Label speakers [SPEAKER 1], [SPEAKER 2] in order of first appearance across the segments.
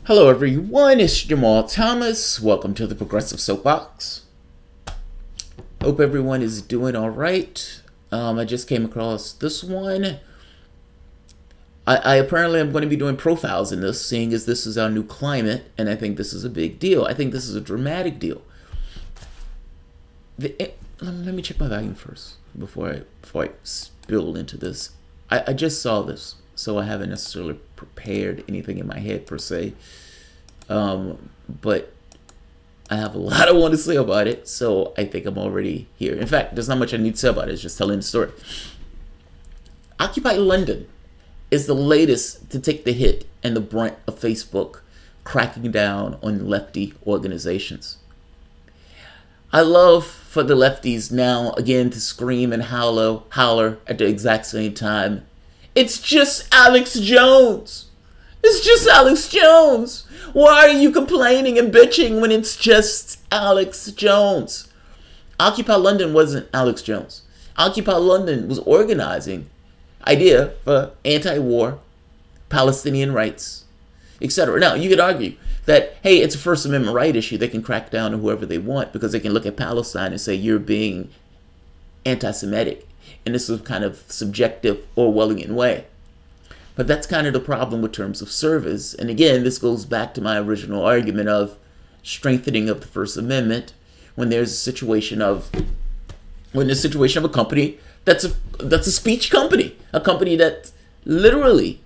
[SPEAKER 1] Hello everyone, it's Jamarl Thomas. Welcome to the Progressive Soapbox. Hope everyone is doing alright. I just came across this one. I apparently am going to be doing profiles in this, seeing as this is our new climate, and I think this is a big deal. I think this is a dramatic deal. Let me check my volume first before I spill into this. I just saw this, so I haven't necessarily prepared anything in my head per se. But I have a lot I want to say about it, so I think I'm already here. In fact, there's not much I need to say about it. It's just telling the story. Occupy London is the latest to take the hit and the brunt of Facebook cracking down on lefty organizations. I love for the lefties now again to scream and holler at the exact same time. It's just Alex Jones. It's just Alex Jones. Why are you complaining and bitching when it's just Alex Jones? Occupy London wasn't Alex Jones. Occupy London was organizing idea for anti-war, Palestinian rights, etc. Now, you could argue that, hey, it's a First Amendment right issue. They can crack down on whoever they want because they can look at Palestine and say you're being anti-Semitic. And this is kind of subjective Orwellian way. But that's kind of the problem with terms of service. And again, this goes back to my original argument of strengthening of the First Amendment when there's a situation of a company that's a speech company, a company that literally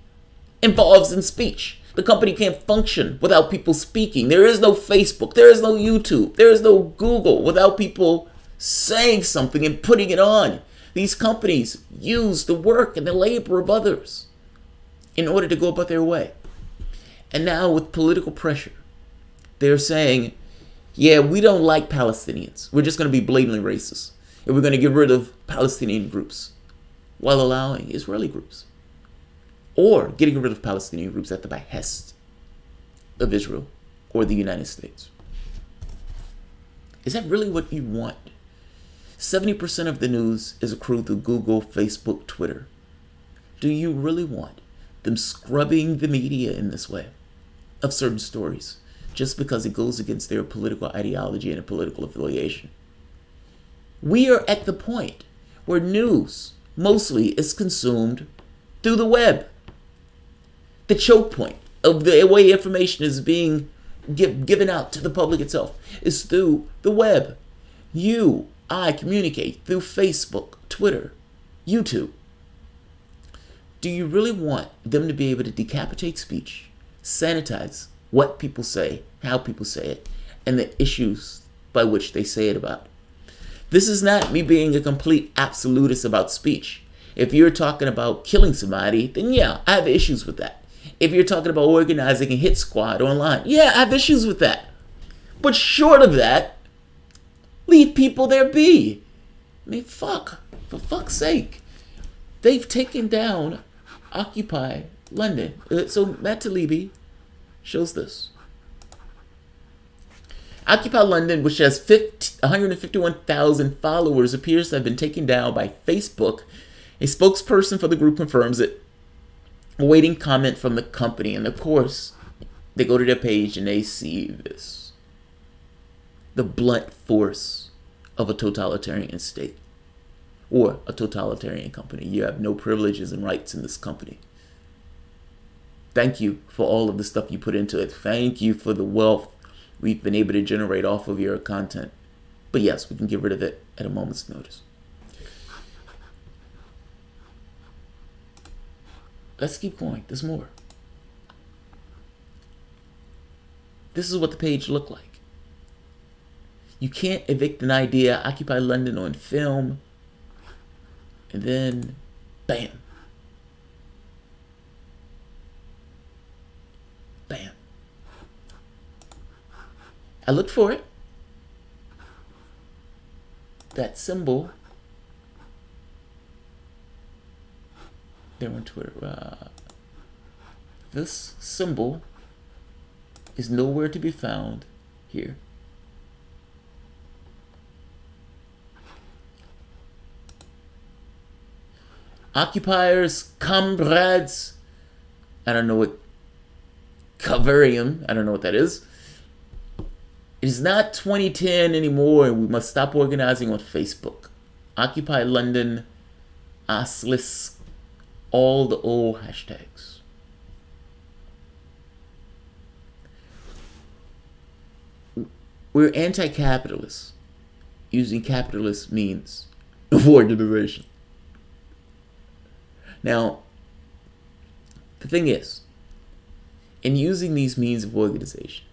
[SPEAKER 1] involves in speech. The company can't function without people speaking. There is no Facebook, there is no YouTube, there is no Google without people saying something and putting it on. These companies use the work and the labor of others in order to go about their way. And now with political pressure, they're saying, yeah, we don't like Palestinians. We're just going to be blatantly racist. And we're going to get rid of Palestinian groups while allowing Israeli groups. Or getting rid of Palestinian groups at the behest of Israel or the United States. Is that really what you want? 70% of the news is accrued through Google, Facebook, Twitter. Do you really want them scrubbing the media in this way of certain stories just because it goes against their political ideology and a political affiliation? We are at the point where news mostly is consumed through the web. The choke point of the way information is being given out to the public itself is through the web. I communicate through Facebook, Twitter, YouTube. Do you really want them to be able to decapitate speech, sanitize what people say, how people say it, and the issues by which they say it about? This is not me being a complete absolutist about speech. If you're talking about killing somebody, then yeah, I have issues with that. If you're talking about organizing a hit squad online, yeah, I have issues with that. But short of that, leave people there be. I mean, for fuck's sake. They've taken down Occupy London. So Matt Taibbi shows this. Occupy London, which has 151,000 followers, appears to have been taken down by Facebook. A spokesperson for the group confirms it, awaiting comment from the company. And of course, they go to their page and they see this. The blunt force of a totalitarian state or a totalitarian company. You have no privileges and rights in this company. Thank you for all of the stuff you put into it. Thank you for the wealth we've been able to generate off of your content. But yes, we can get rid of it at a moment's notice. Let's keep going. There's more. This is what the page looked like. You can't evict an idea, Occupy London on film, and then bam. Bam. I looked for it. That symbol. They're on Twitter. This symbol is nowhere to be found here. Occupiers, comrades, I don't know what Cavarium, I don't know what that is. It is not 2010 anymore, and we must stop organizing on Facebook. Occupy London, Oslis, all the old hashtags. We're anti-capitalist, using capitalist means of organization. Now, the thing is, in using these means of organization,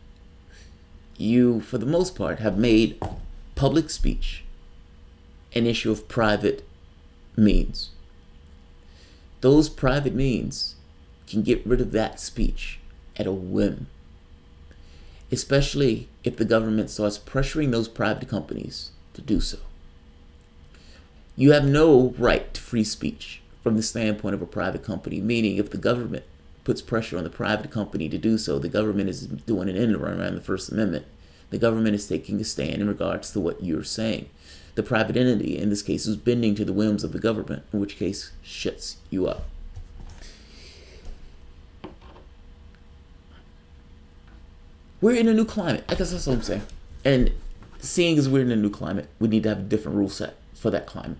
[SPEAKER 1] you, for the most part, have made public speech an issue of private means. Those private means can get rid of that speech at a whim, especially if the government starts pressuring those private companies to do so. You have no right to free speech from the standpoint of a private company, meaning if the government puts pressure on the private company to do so, the government is doing an end run around the First Amendment. The government is taking a stand in regards to what you're saying. The private entity, in this case, is bending to the whims of the government, in which case, shuts you up. We're in a new climate. I guess that's what I'm saying. And seeing as we're in a new climate, we need to have a different rule set for that climate.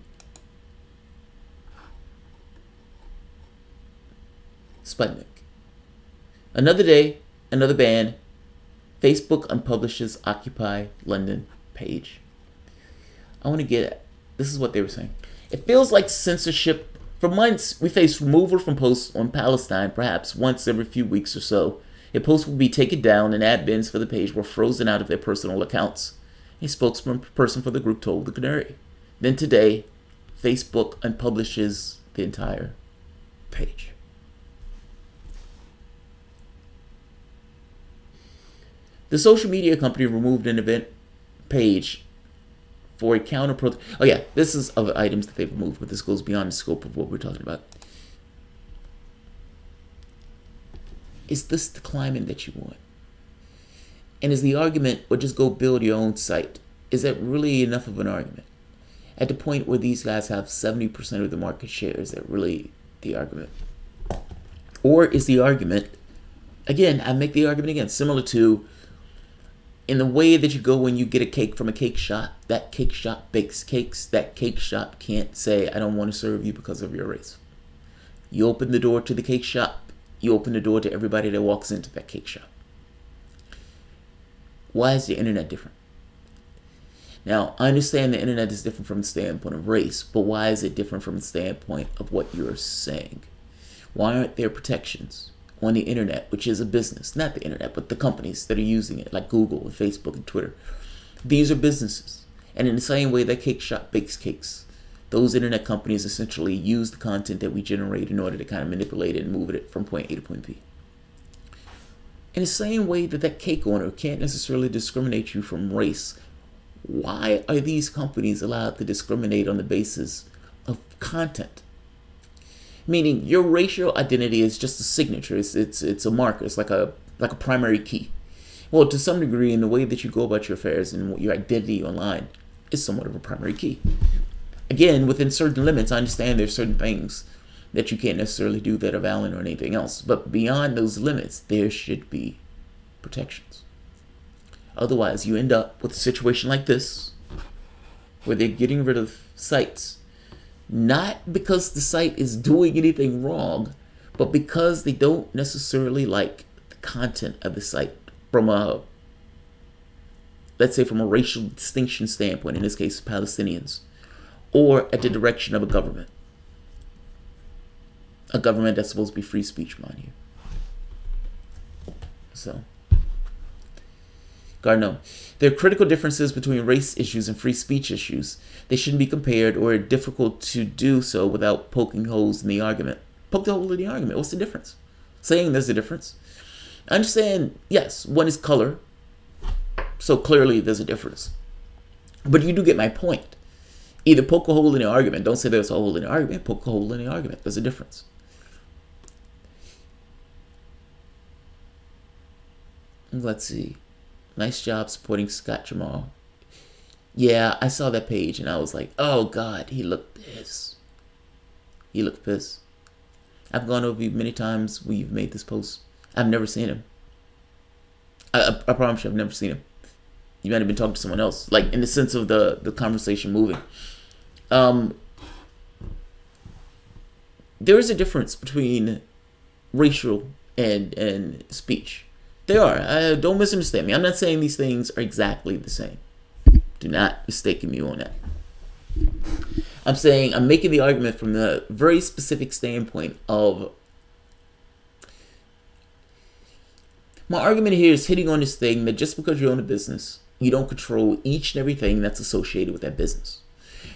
[SPEAKER 1] Sputnik. Another day, another ban. Facebook unpublishes Occupy London page. I want to get at, this is what they were saying. It feels like censorship. For months, we faced removal from posts on Palestine, perhaps once every few weeks or so. A post would be taken down and admins for the page were frozen out of their personal accounts. A spokesperson for the group told the Canary. Then today, Facebook unpublishes the entire page. The social media company removed an event page for a counter protest. Oh yeah, this is other items that they've removed, but this goes beyond the scope of what we're talking about. Is this the climate that you want? And is the argument, or just go build your own site, is that really enough of an argument? At the point where these guys have 70% of the market share, is that really the argument? Or is the argument, again, I make the argument again, similar to in the way that you go when you get a cake from a cake shop, that cake shop bakes cakes, that cake shop can't say, I don't want to serve you because of your race. You open the door to the cake shop, you open the door to everybody that walks into that cake shop. Why is the internet different? Now, I understand the internet is different from the standpoint of race, but why is it different from the standpoint of what you're saying? Why aren't there protections on the internet, which is a business, not the internet, but the companies that are using it, like Google and Facebook and Twitter? These are businesses. And in the same way that cake shop bakes cakes, those internet companies essentially use the content that we generate in order to kind of manipulate it and move it from point A to point B. In the same way that that cake owner can't necessarily discriminate you from race, why are these companies allowed to discriminate on the basis of content? Meaning your racial identity is just a signature. It's a marker. It's like a primary key. Well, to some degree, in the way that you go about your affairs and your identity online is somewhat of a primary key. Again, within certain limits, I understand there's certain things that you can't necessarily do that are valid or anything else. But beyond those limits, there should be protections. Otherwise, you end up with a situation like this, where they're getting rid of sites, not because the site is doing anything wrong, but because they don't necessarily like the content of the site from a, let's say, from a racial distinction standpoint, in this case, Palestinians, or at the direction of a government. A government that's supposed to be free speech, mind you. So, Garneau. There are critical differences between race issues and free speech issues. They shouldn't be compared, or are difficult to do so without poking holes in the argument. Poke the hole in the argument. What's the difference? Saying there's a difference. I understand, yes, one is color, so clearly there's a difference. But you do get my point. Either poke a hole in the argument. Don't say there's a hole in the argument. Poke a hole in the argument. There's a difference. Let's see. Nice job supporting Scott Jamarl. Yeah, I saw that page and I was like, oh God, he looked pissed. He looked pissed. I've gone over you many times when you've made this post. I've never seen him. I promise you, I've never seen him. You might have been talking to someone else, like in the sense of the conversation moving. There is a difference between racial and speech. There are. Don't misunderstand me. I'm not saying these things are exactly the same. Do not mistake me on that. I'm saying I'm making the argument from the very specific standpoint of my argument here is hitting on this thing that just because you own a business, you don't control each and everything that's associated with that business.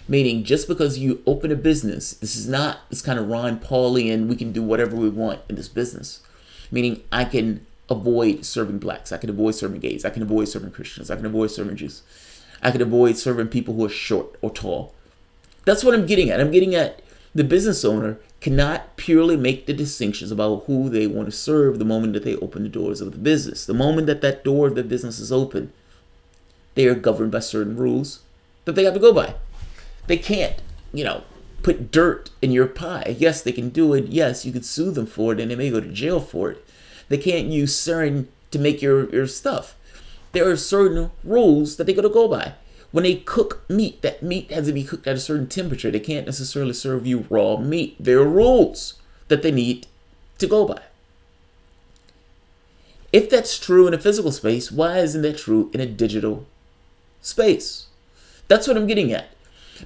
[SPEAKER 1] Meaning, just because you open a business, this is not this kind of Ron Paulian, we can do whatever we want in this business. Meaning, I can avoid serving blacks, I can avoid serving gays, I can avoid serving Christians, I can avoid serving Jews, I can avoid serving people who are short or tall. That's what I'm getting at. I'm getting at the business owner cannot purely make the distinctions about who they want to serve the moment that they open the doors of the business. The moment that that door of the business is open, they are governed by certain rules that they have to go by. They can't, put dirt in your pie. Yes, they can do it. Yes, you could sue them for it and they may go to jail for it. They can't use sarin to make your stuff. There are certain rules that they got to go by. When they cook meat, that meat has to be cooked at a certain temperature. They can't necessarily serve you raw meat. There are rules that they need to go by. If that's true in a physical space, why isn't that true in a digital space? That's what I'm getting at.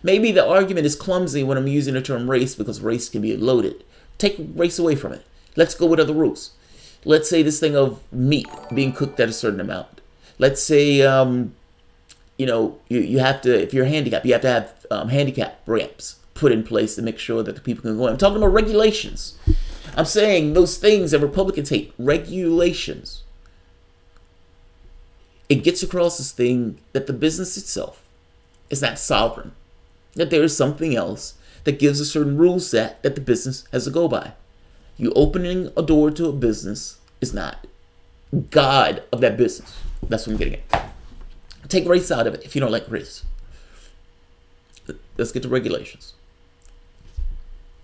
[SPEAKER 1] Maybe the argument is clumsy when I'm using the term race because race can be loaded. Take race away from it. Let's go with other rules. Let's say this thing of meat being cooked at a certain amount. Let's say, you have to, if you're handicapped, you have to have handicap ramps put in place to make sure that the people can go in. I'm talking about regulations. I'm saying those things that Republicans hate, regulations. It gets across this thing that the business itself is not sovereign. That there is something else that gives a certain rule set that the business has to go by. You opening a door to a business is not God of that business. That's what I'm getting at. Take race out of it if you don't like race. Let's get to regulations.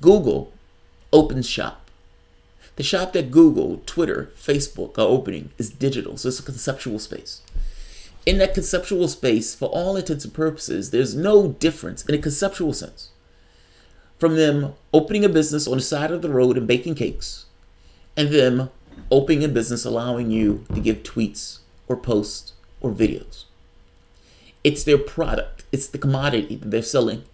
[SPEAKER 1] Google opens shop. The shop that Google, Twitter, Facebook are opening is digital, so it's a conceptual space. In that conceptual space, for all intents and purposes, there's no difference in a conceptual sense from them opening a business on the side of the road and baking cakes, and them opening a business allowing you to give tweets or posts or videos. It's their product. It's the commodity that they're selling.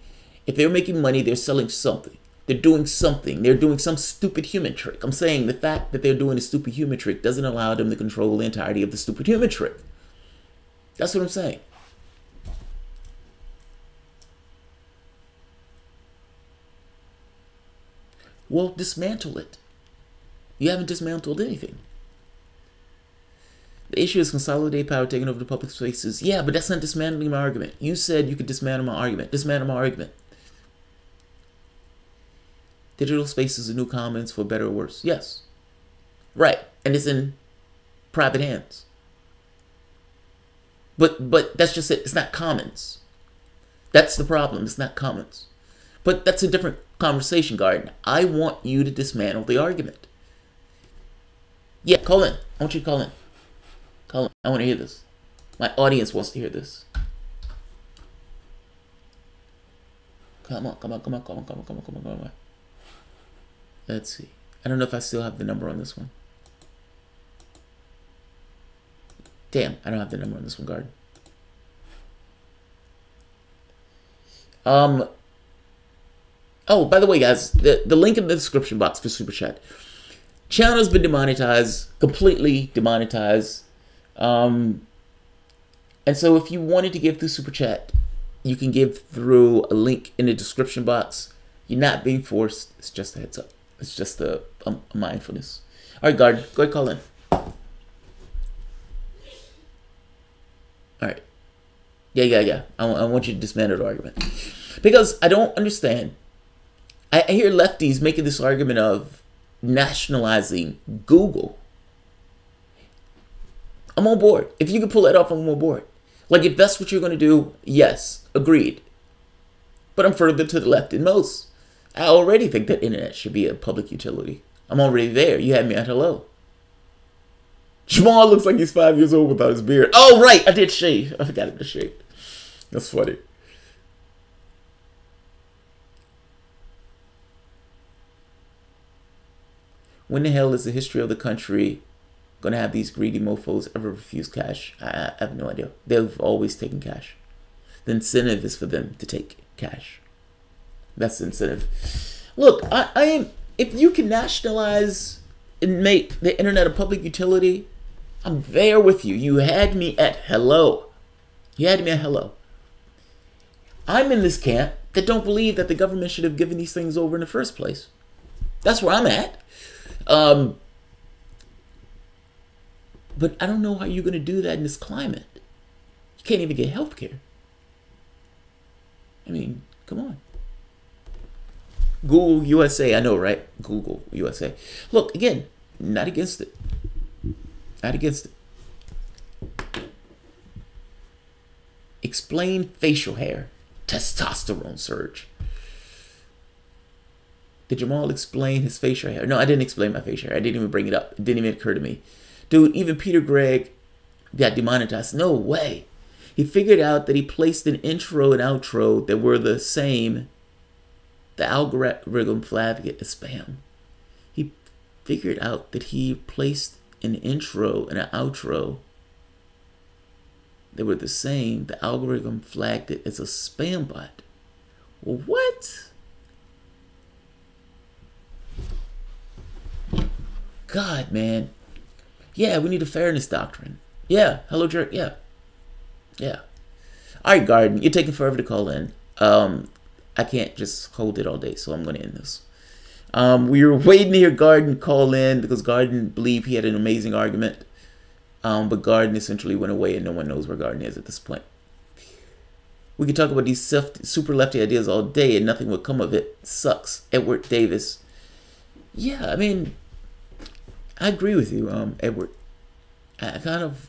[SPEAKER 1] If they're making money, they're selling something. They're doing something. They're doing some stupid human trick. I'm saying the fact that they're doing a stupid human trick doesn't allow them to control the entirety of the stupid human trick. That's what I'm saying. Well, dismantle it. You haven't dismantled anything. The issue is consolidate power taking over the public spaces. Yeah, but that's not dismantling my argument. You said you could dismantle my argument. Dismantle my argument. Digital space is a new commons for better or worse. Yes. Right. And it's in private hands. But that's just it. It's not commons. That's the problem. It's not commons. But that's a different conversation, Garden. I want you to dismantle the argument. Yeah, call in. I want you to call in. Call in. I want to hear this. My audience wants to hear this. Come on. Let's see. I don't know if I still have the number on this one. Damn, I don't have the number on this one, Garden. Oh, by the way, guys, the link in the description box for Super Chat. Channel's been demonetized, completely demonetized. And so if you wanted to give through Super Chat, you can give through a link in the description box. You're not being forced. It's just a heads up. It's just a mindfulness. All right, Garden, go ahead, call in. All right. Yeah. I want you to dismantle the argument. Because I don't understand. I hear lefties making this argument of nationalizing Google. I'm on board. If you can pull that off, I'm on board. Like, if that's what you're going to do, yes, agreed. But I'm further to the left than most. I already think that internet should be a public utility. I'm already there. You had me at hello. Jamal looks like he's 5 years old without his beard. Oh, right. I did shave. I forgot to shave. That's funny. When the hell is the history of the country going to have these greedy mofos ever refuse cash? I have no idea. They've always taken cash. The incentive is for them to take cash. That's the incentive. Look, I am. If you can nationalize and make the internet a public utility, I'm there with you. You had me at hello. You had me at hello. I'm in this camp that don't believe that the government should have given these things over in the first place. That's where I'm at. But I don't know how you're going to do that in this climate. You can't even get health care. I mean, come on. Google USA, I know, right? Google USA. Look, again, not against it. Not against it. Explain facial hair. Testosterone surge. Did Jamal explain his facial hair? No, I didn't explain my facial hair. I didn't even bring it up. It didn't even occur to me. Dude, even Peter Gregg got demonetized. No way. He figured out that he placed an intro and outro that were the same. The algorithm flagged it as spam. He figured out that he placed an intro and an outro that were the same. The algorithm flagged it as a spam bot. Well, what? God, man. Yeah, we need a fairness doctrine. Yeah. Hello, Jerk. Yeah. Yeah. All right, Garden. You're taking forever to call in. I can't just hold it all day, so I'm going to end this. We were waiting to hear Garden call in because Garden believed he had an amazing argument. But Garden essentially went away and no one knows where Garden is at this point. We could talk about these super lefty ideas all day and nothing would come of it. Sucks. Edward Davis. Yeah, I mean, I agree with you, Edward. I kind of...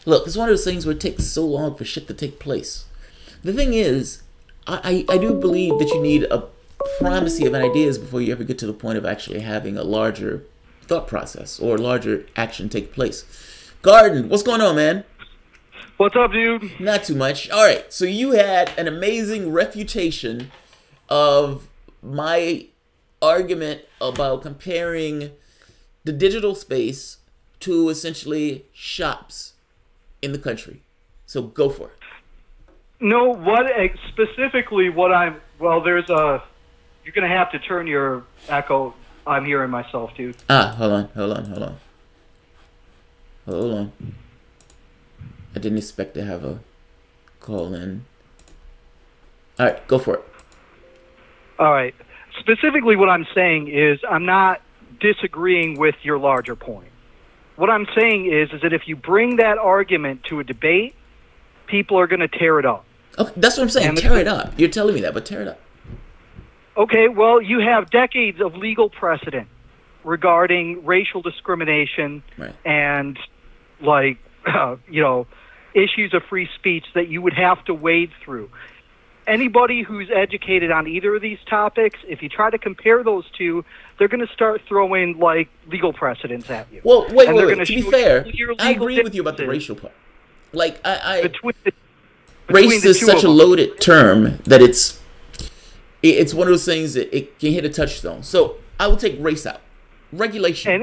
[SPEAKER 1] Look, it's one of those things where it takes so long for shit to take place. The thing is, I do believe that you need a primacy of ideas before you ever get to the point of actually having a larger thought process or larger action take place. Garden, what's going on, man?
[SPEAKER 2] What's up, dude?
[SPEAKER 1] Not too much. All right, so you had an amazing refutation of my argument about comparing the digital space to essentially shops in the country. So go for it.
[SPEAKER 2] No, specifically what I'm, well, there's a, you're going to have to turn your echo. I'm hearing myself, dude.
[SPEAKER 1] Hold on. I didn't expect to have a call in. All right, go for it.
[SPEAKER 2] All right. Specifically what I'm saying is I'm not disagreeing with your larger point. What I'm saying is that if you bring that argument to a debate, people are going to tear it up.
[SPEAKER 1] Okay, that's what I'm saying. Tear it up. You're telling me that, but tear it up.
[SPEAKER 2] Okay, well, you have decades of legal precedent regarding racial discrimination and, like, issues of free speech that you would have to wade through. Anybody who's educated on either of these topics, if you try to compare those two, they're going to start throwing, like, legal precedents at you.
[SPEAKER 1] Well, wait. To be fair, I agree with you about the racial part. Like, race is such a loaded term that it's one of those things that it can hit a touchstone. So I will take race out. Regulation.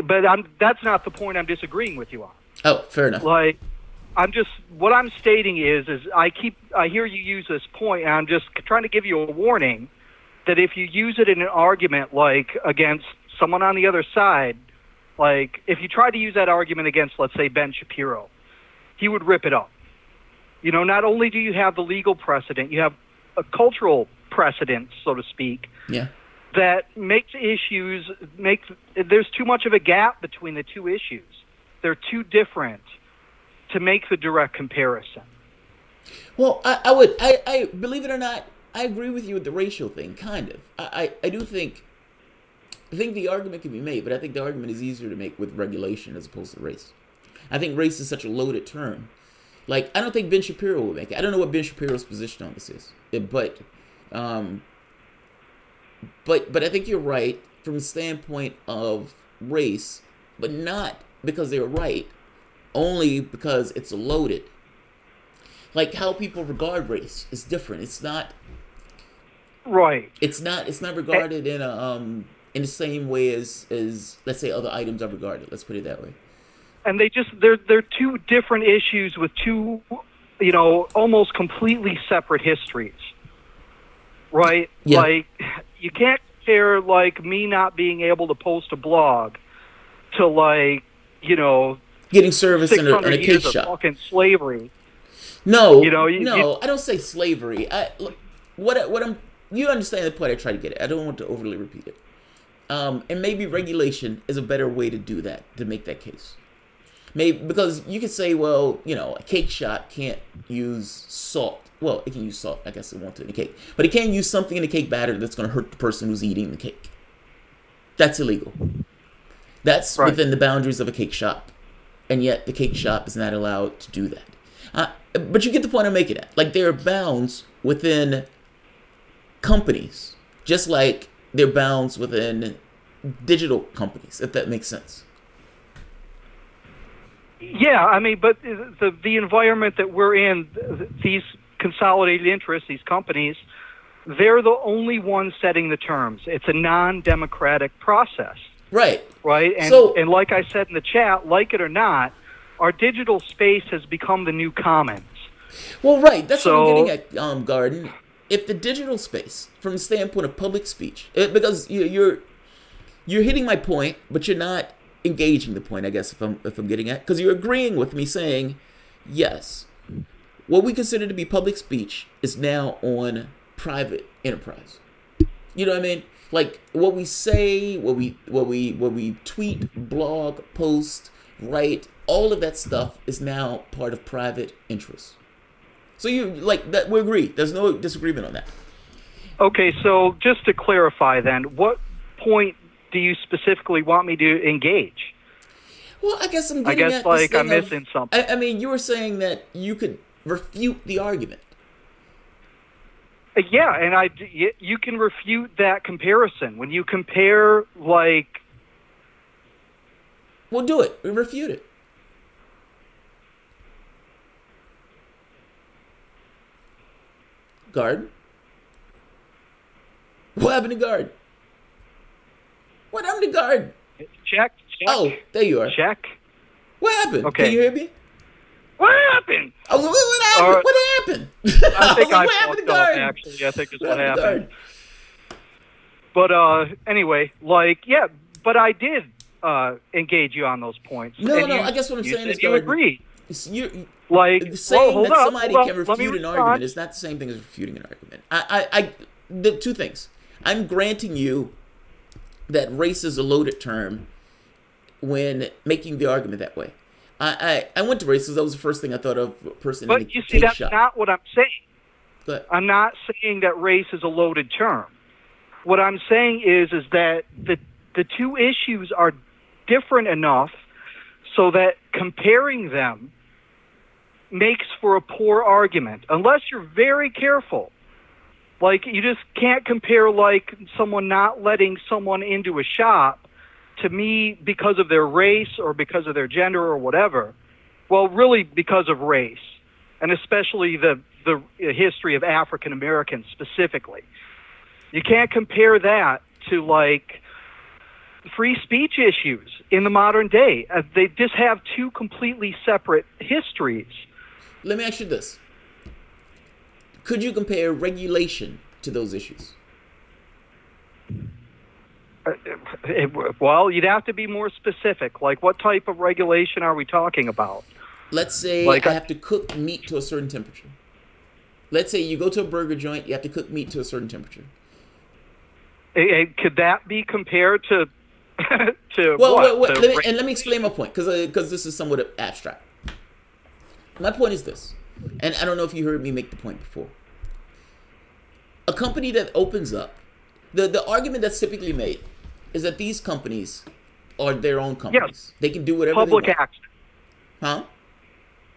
[SPEAKER 2] But that's not the point I'm disagreeing with you on.
[SPEAKER 1] Oh, fair enough.
[SPEAKER 2] Like, what I'm stating is I hear you use this point, and I'm just trying to give you a warning that if you use it in an argument, like, against someone on the other side, like, if you try to use that argument against, let's say, Ben Shapiro, he would rip it up. You know, not only do you have the legal precedent, you have a cultural precedent, so to speak, that makes there's too much of a gap between the two issues. They're too different to make the direct comparison.
[SPEAKER 1] Well, I believe it or not, I agree with you with the racial thing, kind of. I think the argument can be made, but I think the argument is easier to make with regulation as opposed to race. I think race is such a loaded term. Like, I don't think Ben Shapiro will make it. I don't know what Ben Shapiro's position on this is, but I think you're right from the standpoint of race, but not because they're right, only because it's loaded. Like how people regard race is different. It's not
[SPEAKER 2] right.
[SPEAKER 1] It's not regarded in the same way as let's say other items are regarded. Let's put it that way.
[SPEAKER 2] And they're two different issues with two, almost completely separate histories. Right?
[SPEAKER 1] Yeah.
[SPEAKER 2] Like, you can't compare, like, me not being able to post a blog to, like,
[SPEAKER 1] getting service in a cake
[SPEAKER 2] years
[SPEAKER 1] shop.
[SPEAKER 2] Of fucking slavery.
[SPEAKER 1] No, I don't say slavery. You understand the point I try to get at. I don't want to overly repeat it. And maybe regulation is a better way to do that, to make that case. Maybe because you could say, well, a cake shop can't use salt. Well, it can use salt, I guess it wants it in the cake. But it can't use something in the cake batter that's going to hurt the person who's eating the cake. That's illegal. That's right within the boundaries of a cake shop. And yet the cake shop is not allowed to do that. But you get the point I'm making at. Like, there are bounds within companies, just like there are bounds within digital companies, if that makes sense.
[SPEAKER 2] Yeah, I mean, but the environment that we're in, these consolidated interests, these companies, they're the only ones setting the terms. It's a non-democratic process.
[SPEAKER 1] Right.
[SPEAKER 2] Right? And like I said in the chat, like it or not, our digital space has become the new commons.
[SPEAKER 1] Well, right. That's what I'm getting at, Garden. If the digital space, from the standpoint of public speech, because you're hitting my point, but you're not engaging the point, I guess, if I'm getting at, because you're agreeing with me saying, yes, what we consider to be public speech is now on private enterprise. You know what I mean? Like what we say, what we tweet, blog, post, write, all of that stuff is now part of private interests. So you like that? We agree. There's no disagreement on that.
[SPEAKER 2] Okay, so just to clarify, then, what point do you specifically want me to engage?
[SPEAKER 1] Well, I guess I'm getting at
[SPEAKER 2] like I'm missing something.
[SPEAKER 1] I mean, you were saying that you could refute the argument.
[SPEAKER 2] Yeah, and you can refute that comparison when you compare, like.
[SPEAKER 1] Well, do it. Refute it. Guard. What happened to Guard? What happened to Guard?
[SPEAKER 2] Check.
[SPEAKER 1] Oh, there you are.
[SPEAKER 2] Check.
[SPEAKER 1] What happened?
[SPEAKER 2] Okay.
[SPEAKER 1] Can you hear me?
[SPEAKER 2] What happened?
[SPEAKER 1] Oh, what happened? What happened?
[SPEAKER 2] I think I
[SPEAKER 1] fucked
[SPEAKER 2] up, actually. I think is what happened. But anyway, like, yeah, but I did engage you on those points.
[SPEAKER 1] No, I guess what I'm saying is
[SPEAKER 2] you agree.
[SPEAKER 1] You're
[SPEAKER 2] like
[SPEAKER 1] saying that somebody can refute an argument is not the same thing as refuting an argument. The two things. I'm granting you that race is a loaded term when making the argument that way. I went to race because that was the first thing I thought of. A person in a
[SPEAKER 2] But you see, that's not what I'm saying.
[SPEAKER 1] But
[SPEAKER 2] I'm not saying that race is a loaded term. What I'm saying is that the two issues are different enough so that comparing them makes for a poor argument, unless you're very careful. Like, you just can't compare, like, someone not letting someone into a shop to me because of their race or because of their gender or whatever. Well, really because of race, and especially the history of African Americans specifically. You can't compare that to, like, free speech issues in the modern day. They just have two completely separate histories.
[SPEAKER 1] Let me ask you this. Could you compare regulation to those issues?
[SPEAKER 2] Well, you'd have to be more specific. Like, what type of regulation are we talking about?
[SPEAKER 1] Let's say I have to cook meat to a certain temperature. Let's say you go to a burger joint, you have to cook meat to a certain temperature.
[SPEAKER 2] Could that be compared to
[SPEAKER 1] let me explain my point, because this is somewhat abstract. My point is this, and I don't know if you heard me make the point before. A company that opens up, the argument that's typically made is that these companies are their own companies. Yes. They can do whatever
[SPEAKER 2] public
[SPEAKER 1] they want.
[SPEAKER 2] Access.
[SPEAKER 1] Huh?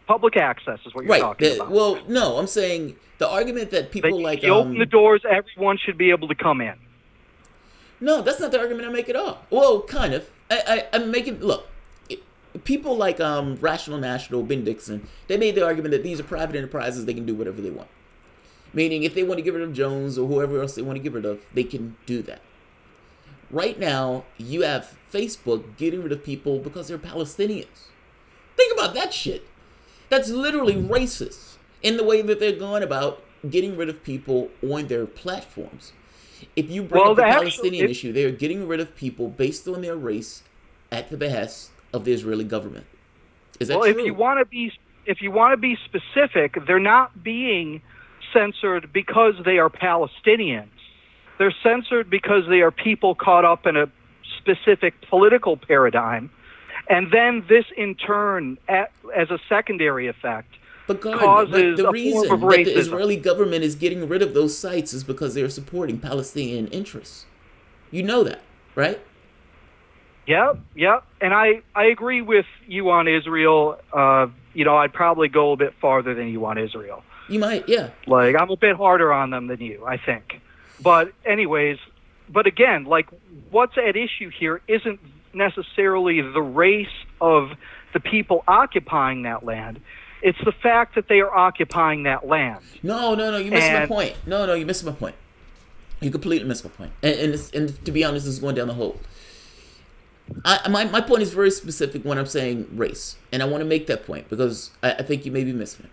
[SPEAKER 2] Public access is what you're talking about.
[SPEAKER 1] Well, no, I'm saying the argument that people
[SPEAKER 2] you open the doors, everyone should be able to come in.
[SPEAKER 1] No, that's not the argument I make at all. Well, kind of. I'm making look. People like Rational National, Ben Dixon, they made the argument that these are private enterprises; they can do whatever they want. Meaning, if they want to get rid of Jones or whoever else they want to get rid of, they can do that. Right now, you have Facebook getting rid of people because they're Palestinians. Think about that shit. That's literally racist in the way that they're going about getting rid of people on their platforms. If you bring up the Palestinian issue, they're getting rid of people based on their race at the behest of the Israeli government. Is that true?
[SPEAKER 2] If you want to be specific, they're not being censored because they are Palestinians. They're censored because they are people caught up in a specific political paradigm, and then this in turn, as a secondary effect, causes
[SPEAKER 1] the
[SPEAKER 2] a
[SPEAKER 1] reason
[SPEAKER 2] form of
[SPEAKER 1] that
[SPEAKER 2] racism.
[SPEAKER 1] the Israeli government is getting rid of those sites is because they're supporting Palestinian interests. You know that, right?
[SPEAKER 2] Yep. And I agree with you on Israel. I'd probably go a bit farther than you on Israel.
[SPEAKER 1] You might, yeah.
[SPEAKER 2] Like, I'm a bit harder on them than you, I think. But anyways, again, like, what's at issue here isn't necessarily the race of the people occupying that land. It's the fact that they are occupying that land.
[SPEAKER 1] No, you missed my point. No, you missed my point. You completely missed my point. And to be honest, this is going down the hole. My point is very specific when I'm saying race. And I want to make that point because I think you may be missing it.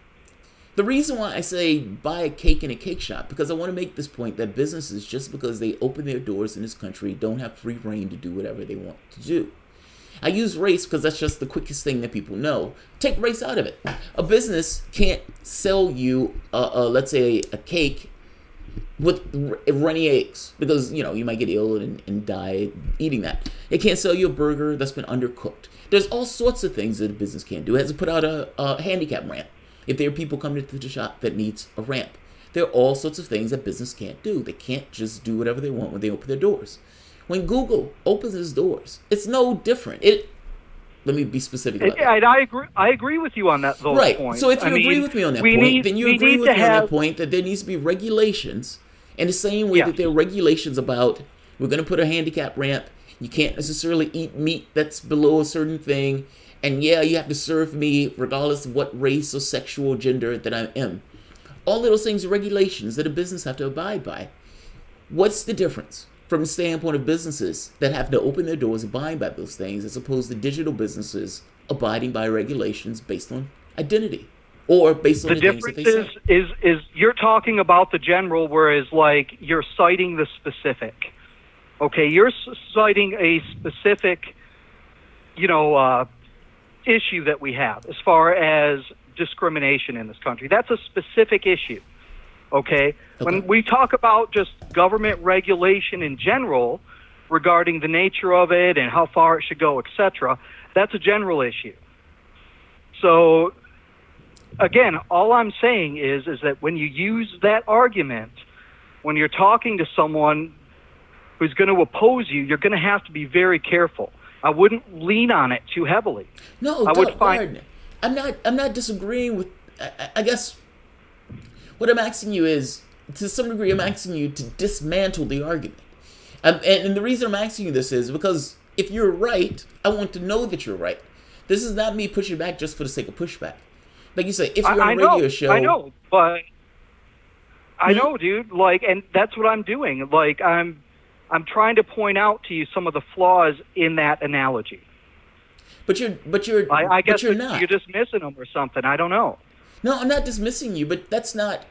[SPEAKER 1] The reason why I say buy a cake in a cake shop, because I want to make this point that businesses, just because they open their doors in this country, don't have free reign to do whatever they want to do. I use race because that's just the quickest thing that people know. Take race out of it. A business can't sell you, let's say, a cake with runny eggs because, you might get ill and die eating that. It can't sell you a burger that's been undercooked. There's all sorts of things that a business can't do. It has to put out a handicap ramp if there are people coming to the shop that needs a ramp. There are all sorts of things that business can't do. They can't just do whatever they want when they open their doors. When Google opens its doors, it's no different. Let me be specific about that.
[SPEAKER 2] I agree with you on those
[SPEAKER 1] right.
[SPEAKER 2] points.
[SPEAKER 1] So if you agree with me on that point, then you agree with me on that point that there needs to be regulations in the same way that there are regulations about we're going to put a handicap ramp. You can't necessarily eat meat that's below a certain thing. And yeah, you have to serve me regardless of what race or sexual gender that I am. All of those things are regulations that a business have to abide by. What's the difference from the standpoint of businesses that have to open their doors and abide by those things as opposed to digital businesses abiding by regulations based on identity or based on the things that they say?
[SPEAKER 2] The difference is you're talking about the general, whereas like you're citing the specific. Okay, you're citing a specific, issue that we have as far as discrimination in this country. That's a specific issue. Okay? When we talk about just government regulation in general regarding the nature of it and how far it should go, etc., that's a general issue. So again, all I'm saying is that when you use that argument, when you're talking to someone who's going to oppose you, you're going to have to be very careful. I wouldn't lean on it too heavily.
[SPEAKER 1] No, I'm not disagreeing with. I guess what I'm asking you is, to some degree, I'm asking you to dismantle the argument. And the reason I'm asking you this is because if you're right, I want to know that you're right. This is not me pushing back just for the sake of pushback. Like you say, if you're on a radio show,
[SPEAKER 2] I know, but I know, dude. Like, and that's what I'm doing. Like, I'm trying to point out to you some of the flaws in that analogy. I guess
[SPEAKER 1] you're not.
[SPEAKER 2] You're dismissing them or something. I don't know.
[SPEAKER 1] No, I'm not dismissing you, but that's not.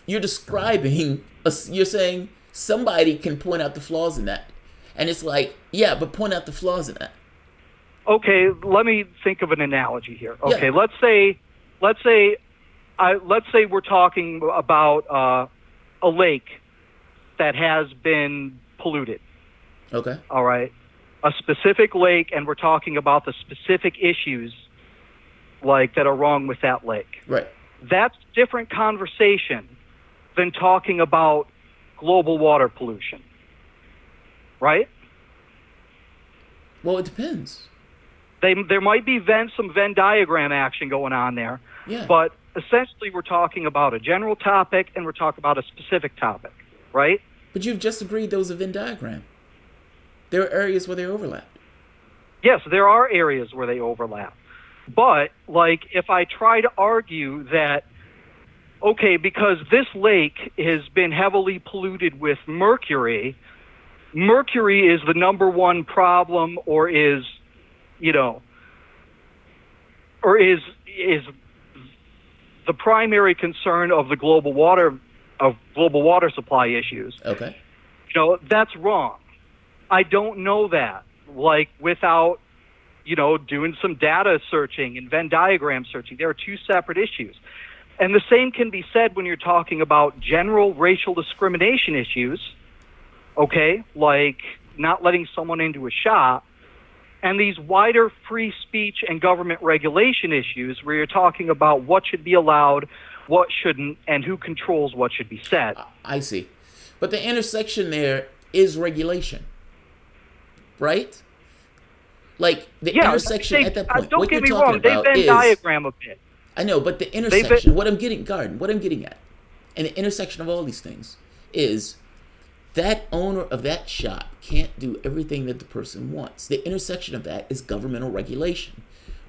[SPEAKER 1] You're describing. You're saying somebody can point out the flaws in that, and it's like, yeah, but point out the flaws in that.
[SPEAKER 2] Okay, let me think of an analogy here. Okay,
[SPEAKER 1] yeah.
[SPEAKER 2] let's say we're talking about a lake that has been polluted.
[SPEAKER 1] Okay.
[SPEAKER 2] All right. A specific lake, and we're talking about the specific issues like that are wrong with that lake.
[SPEAKER 1] Right.
[SPEAKER 2] That's a different conversation than talking about global water pollution. Right?
[SPEAKER 1] Well, it depends.
[SPEAKER 2] There might be some Venn diagram action going on there.
[SPEAKER 1] Yeah.
[SPEAKER 2] But essentially we're talking about a general topic and we're talking about a specific topic. Right?
[SPEAKER 1] But you've just agreed there was a Venn diagram. There are areas where they overlap.
[SPEAKER 2] Yes, there are areas where they overlap. But, like, if I try to argue that, okay, because this lake has been heavily polluted with mercury, mercury is the number one problem, or is, you know, or is the primary concern of the global water supply issues.
[SPEAKER 1] Okay.
[SPEAKER 2] You know, that's wrong. I don't know that, like, without, you know, doing some data searching and Venn diagram searching. There are two separate issues. And the same can be said when you're talking about general racial discrimination issues, okay, like not letting someone into a shop, and these wider free speech and government regulation issues where you're talking about what should be allowed, what shouldn't, and who controls what should be said.
[SPEAKER 1] I see. But the intersection there is regulation, right? Like, the intersection at that point,
[SPEAKER 2] don't
[SPEAKER 1] what
[SPEAKER 2] get
[SPEAKER 1] you're
[SPEAKER 2] me
[SPEAKER 1] talking
[SPEAKER 2] wrong, they
[SPEAKER 1] about
[SPEAKER 2] Venn
[SPEAKER 1] is...
[SPEAKER 2] diagram a bit.
[SPEAKER 1] I know, but the intersection, what I'm getting at, and the intersection of all these things is that owner of that shop can't do everything that the person wants. The intersection of that is governmental regulation.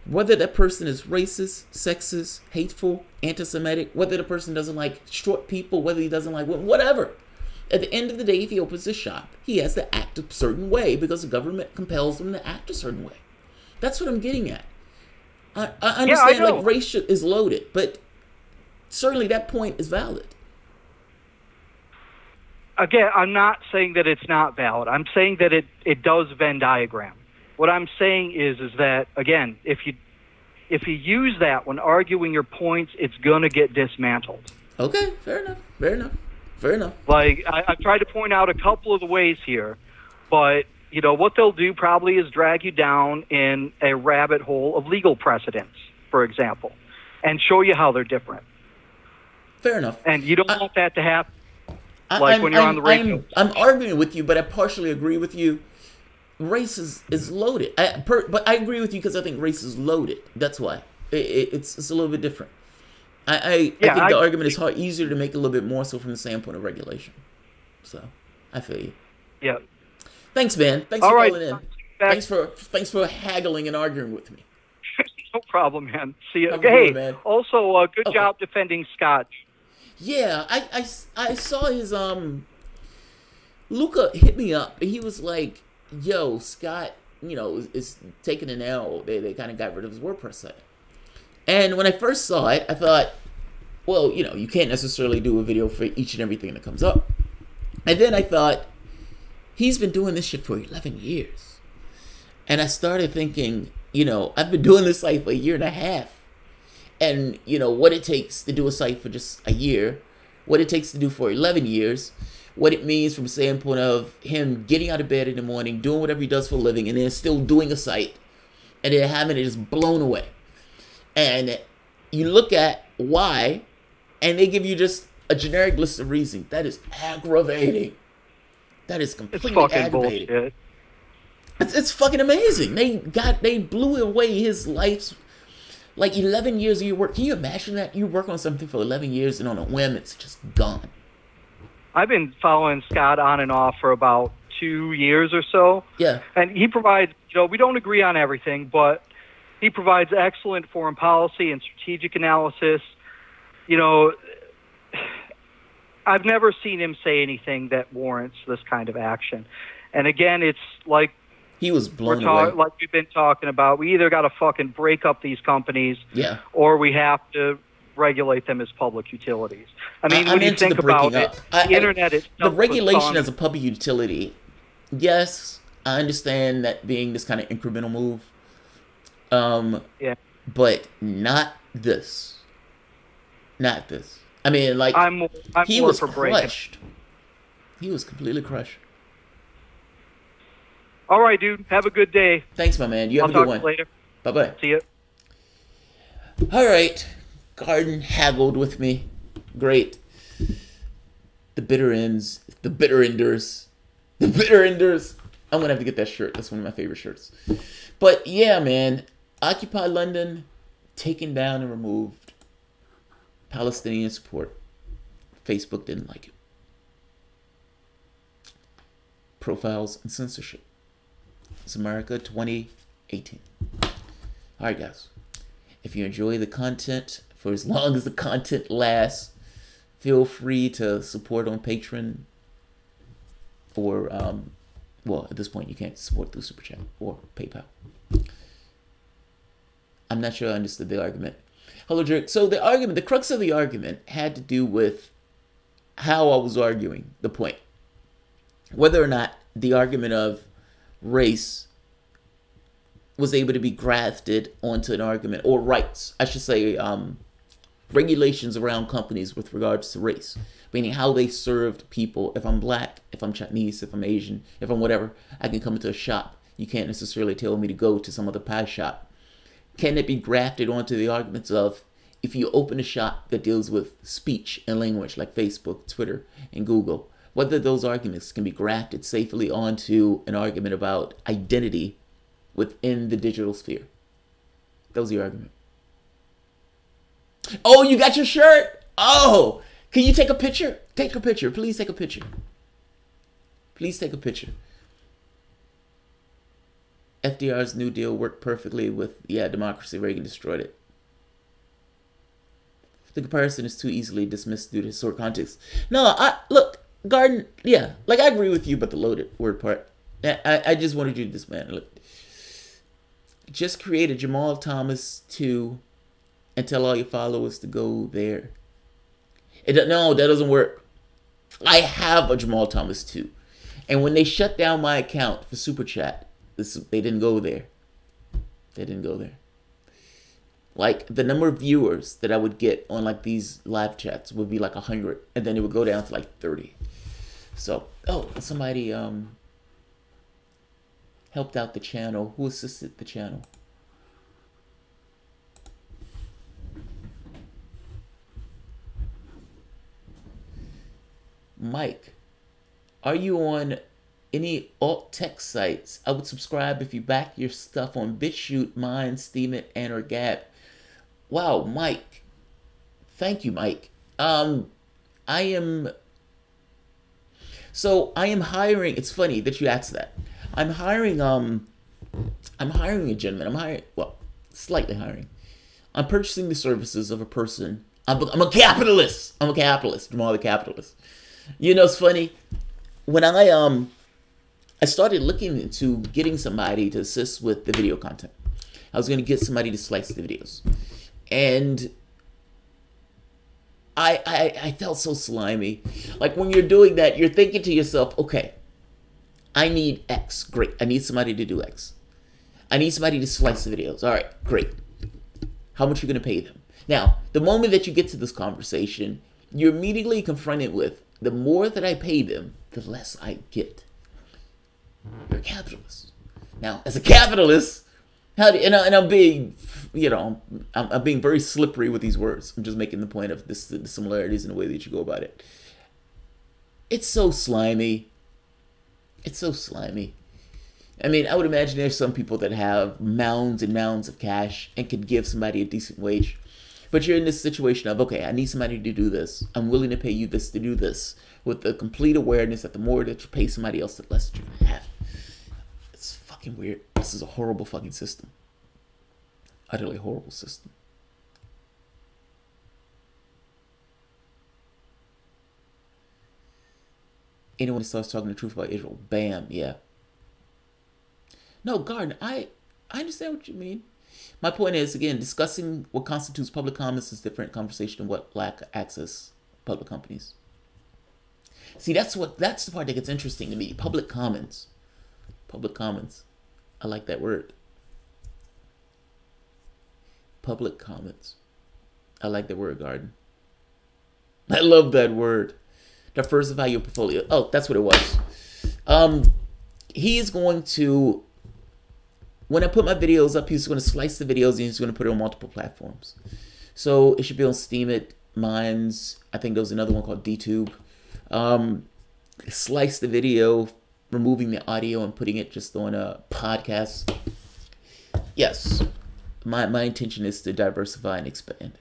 [SPEAKER 1] Whether that person is racist, sexist, hateful, anti-Semitic, whether the person doesn't like short people, whether he doesn't like women, whatever. At the end of the day, if he opens his shop, he has to act a certain way because the government compels him to act a certain way. That's what I'm getting at. I understand, like, race is loaded, but certainly that point is valid.
[SPEAKER 2] Again, I'm not saying that it's not valid. I'm saying that it does Venn diagram. What I'm saying is that, again, if you use that when arguing your points, it's going to get dismantled.
[SPEAKER 1] Okay, fair enough.
[SPEAKER 2] Like, I've tried to point out a couple of the ways here, but, you know, what they'll do probably is drag you down in a rabbit hole of legal precedents, for example, and show you how they're different.
[SPEAKER 1] Fair enough.
[SPEAKER 2] And you don't want that to happen. When you're on the radio.
[SPEAKER 1] I'm arguing with you, but I partially agree with you. Race is loaded. But I agree with you because I think race is loaded. That's why. It's a little bit different. I think the argument is easier to make a little bit more so from the standpoint of regulation. So, I feel you.
[SPEAKER 2] Yeah.
[SPEAKER 1] Thanks, man. Thanks for calling in. Thanks for haggling and arguing with me.
[SPEAKER 2] No problem, man. See you.
[SPEAKER 1] Hey, man.
[SPEAKER 2] Also, good job defending Scott.
[SPEAKER 1] Yeah, I saw his Luca hit me up and he was like, "Yo, Scott, you know, is taking an L. They kind of got rid of his WordPress site." And when I first saw it, I thought, well, you know, you can't necessarily do a video for each and everything that comes up. And then I thought, he's been doing this shit for 11 years. And I started thinking, you know, I've been doing this site for a year and a half. And, you know, what it takes to do a site for just a year, what it takes to do for 11 years, what it means from the standpoint of him getting out of bed in the morning, doing whatever he does for a living, and then still doing a site, and then having it just blown away. And you look at why, and they give you just a generic list of reasons. That is aggravating. That is completely aggravating.
[SPEAKER 2] Bullshit.
[SPEAKER 1] It's fucking amazing. They blew away his life's, like, 11 years of your work. Can you imagine that? You work on something for 11 years and on a whim it's just gone.
[SPEAKER 2] I've been following Scott on and off for about 2 years or so.
[SPEAKER 1] Yeah.
[SPEAKER 2] And he provides, you know, we don't agree on everything, but he provides excellent foreign policy and strategic analysis. You know, I've never seen him say anything that warrants this kind of action. And again, it's like
[SPEAKER 1] he was blown away.
[SPEAKER 2] Like we've been talking about, we either got to fucking break up these companies, or we have to regulate them as public utilities. I mean, when you think about it, the internet itself,
[SPEAKER 1] the regulation as a public utility, yes, I understand that being this kind of incremental move. But not this. Not this. I mean, like,
[SPEAKER 2] I'm
[SPEAKER 1] he was crushed. He was completely crushed.
[SPEAKER 2] All right, dude. Have a good day.
[SPEAKER 1] Thanks, my man. You have a good one.
[SPEAKER 2] I'll talk to you later.
[SPEAKER 1] Bye-bye.
[SPEAKER 2] See you.
[SPEAKER 1] All right. Garden haggled with me. Great. The bitter ends. The bitter enders. The bitter enders. I'm going to have to get that shirt. That's one of my favorite shirts. But, yeah, man. Occupy London, taken down and removed. Palestinian support. Facebook didn't like it. Profiles and censorship. It's America 20 18. All right, guys. If you enjoy the content for as long as the content lasts, feel free to support on Patreon or, well, at this point, you can't support through Super Chat or PayPal. I'm not sure I understood the argument. Hello, Jerk. So the argument, the crux of the argument had to do with how I was arguing the point. Whether or not the argument of race was able to be grafted onto an argument, or rights, I should say, regulations around companies with regards to race, meaning how they served people. If I'm black, if I'm Chinese, if I'm Asian, if I'm whatever, I can come into a shop. You can't necessarily tell me to go to some other pie shop. Can it be grafted onto the arguments of, if you open a shop that deals with speech and language like Facebook, Twitter, and Google, whether those arguments can be grafted safely onto an argument about identity within the digital sphere? That was the argument. Oh, you got your shirt? Oh, can you take a picture? Take a picture. Please take a picture. Please take a picture. FDR's New Deal worked perfectly with, yeah, democracy. Reagan destroyed it. The comparison is too easily dismissed due to historic context. No, look, Garden, yeah, like I agree with you about the loaded word part. I just wanted you to dismantle it. Just create a Jamarl Thomas 2 and tell all your followers to go there. No, that doesn't work. I have a Jamarl Thomas 2. And when they shut down my account for Super Chat, they didn't go there. They didn't go there. Like, the number of viewers that I would get on, like, these live chats would be, like, 100. And then it would go down to, like, 30. So, oh, somebody helped out the channel. Who assisted the channel? Mike, are you on any alt tech sites? I would subscribe if you back your stuff on BitChute, Mine, Steemit, and or Gab. Wow, Mike. Thank you, Mike. I am hiring. It's funny that you asked that. I'm hiring a gentleman. Slightly hiring. I'm purchasing the services of a person. I'm a capitalist. I'm a capitalist. Jamal the capitalist. You know, it's funny. When I started looking into getting somebody to assist with the video content. I was going to get somebody to slice the videos. And I felt so slimy. Like, when you're doing that, you're thinking to yourself, okay, I need X. Great. I need somebody to do X. I need somebody to slice the videos. All right, great. How much are you going to pay them? Now, the moment that you get to this conversation, you're immediately confronted with, the more that I pay them, the less I get. You're a capitalist. Now, as a capitalist, and I'm being, I'm being very slippery with these words. I'm just making the point of the similarities in the way that you go about it. It's so slimy. It's so slimy. I mean, I would imagine there's some people that have mounds and mounds of cash and could give somebody a decent wage. But you're in this situation of, okay, I need somebody to do this. I'm willing to pay you this to do this, with the complete awareness that the more that you pay somebody else, the less that you're going to have. It's fucking weird. This is a horrible fucking system. Utterly horrible system. Anyone who starts talking the truth about Israel, bam, yeah. No, Garden, I understand what you mean. My point is, again, discussing what constitutes public comments is a different conversation than what lack access public companies. See, that's the part that gets interesting to me. Public comments. Public comments. I like that word. Public comments. I like that word, Garden. I love that word. Diversify your portfolio. Oh, that's what it was. He is going to, when I put my videos up, he's going to slice the videos and he's going to put it on multiple platforms. So it should be on Steemit, Minds. I think there was another one called DTube. Slice the video, removing the audio and putting it just on a podcast. Yes, my intention is to diversify and expand.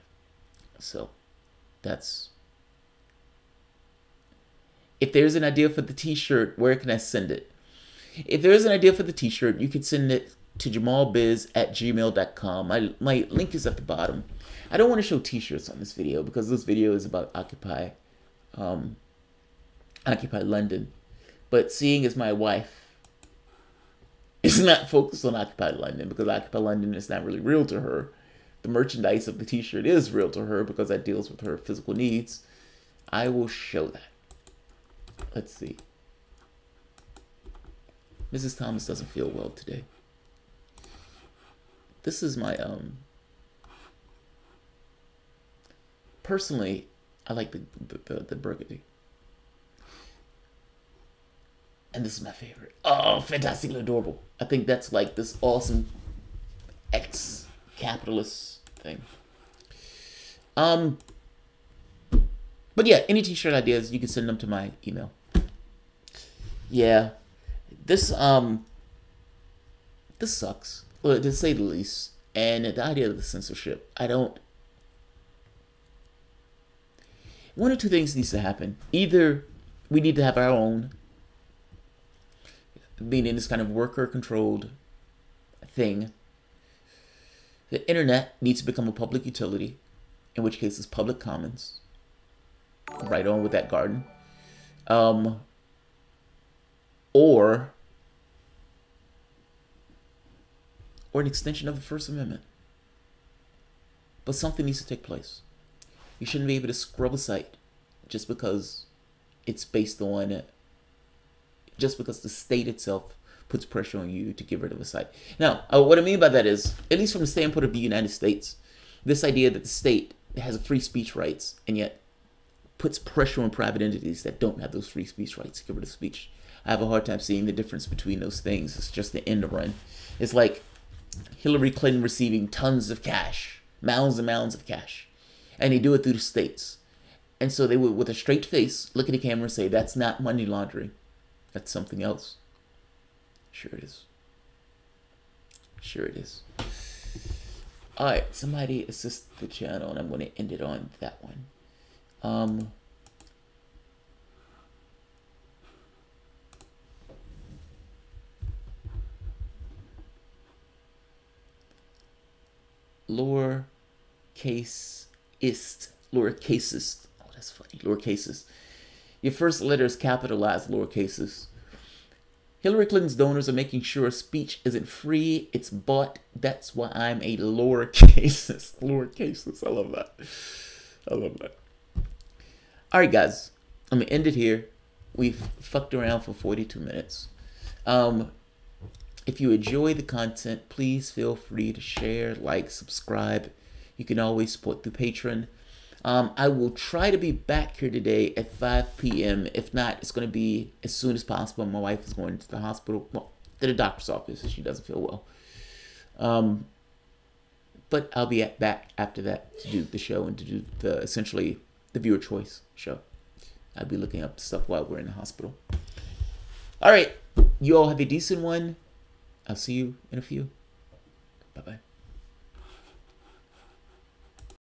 [SPEAKER 1] So that's. If there's an idea for the t-shirt, where can I send it? If there's an idea for the t-shirt, you can send it to jamalbiz@gmail.com. My link is at the bottom. I don't want to show t-shirts on this video because this video is about Occupy London. But seeing as my wife is not focused on Occupy London because Occupy London is not really real to her, the merchandise of the t-shirt is real to her because that deals with her physical needs, I will show that. Let's see. Mrs. Thomas doesn't feel well today. This is my, personally, I like the burgundy. And this is my favorite. Oh, fantastically adorable. I think that's like this awesome ex-capitalist thing. But yeah, any t-shirt ideas, you can send them to my email. Yeah. This sucks. Well, to say the least. And the idea of the censorship, one or two things needs to happen. Either we need to have our own, meaning this kind of worker-controlled thing. The internet needs to become a public utility, in which case it's public commons. Right on with that garden. Or an extension of the First Amendment. But something needs to take place. You shouldn't be able to scrub a site just because it's based on, just because the state itself puts pressure on you to get rid of a site. Now, what I mean by that is, at least from the standpoint of the United States, this idea that the state has free speech rights and yet puts pressure on private entities that don't have those free speech rights to get rid of speech. I have a hard time seeing the difference between those things. It's just the end run. It's like Hillary Clinton receiving tons of cash, mounds and mounds of cash, and they do it through the states. And so they would, with a straight face, look at the camera and say, that's not money laundering. That's something else. Sure it is. Sure it is. All right, somebody assist the channel, and I'm going to end it on that one. Lowercases. Oh, that's funny. Lowercases. Your first letter is capitalized lowercases. Hillary Clinton's donors are making sure speech isn't free, it's bought. That's why I'm a lowercases. Lowercases. I love that. I love that. All right, guys. I'm going to end it here. We've fucked around for 42 minutes. If you enjoy the content, please feel free to share, like, subscribe. You can always support through Patreon. I will try to be back here today at 5 p.m. If not, it's going to be as soon as possible. My wife is going to the hospital, well, to the doctor's office, if she doesn't feel well. But I'll be back after that to do the show and to do essentially the viewer choice show. I'll be looking up stuff while we're in the hospital. All right. You all have a decent one. I'll see you in a few. Bye-bye.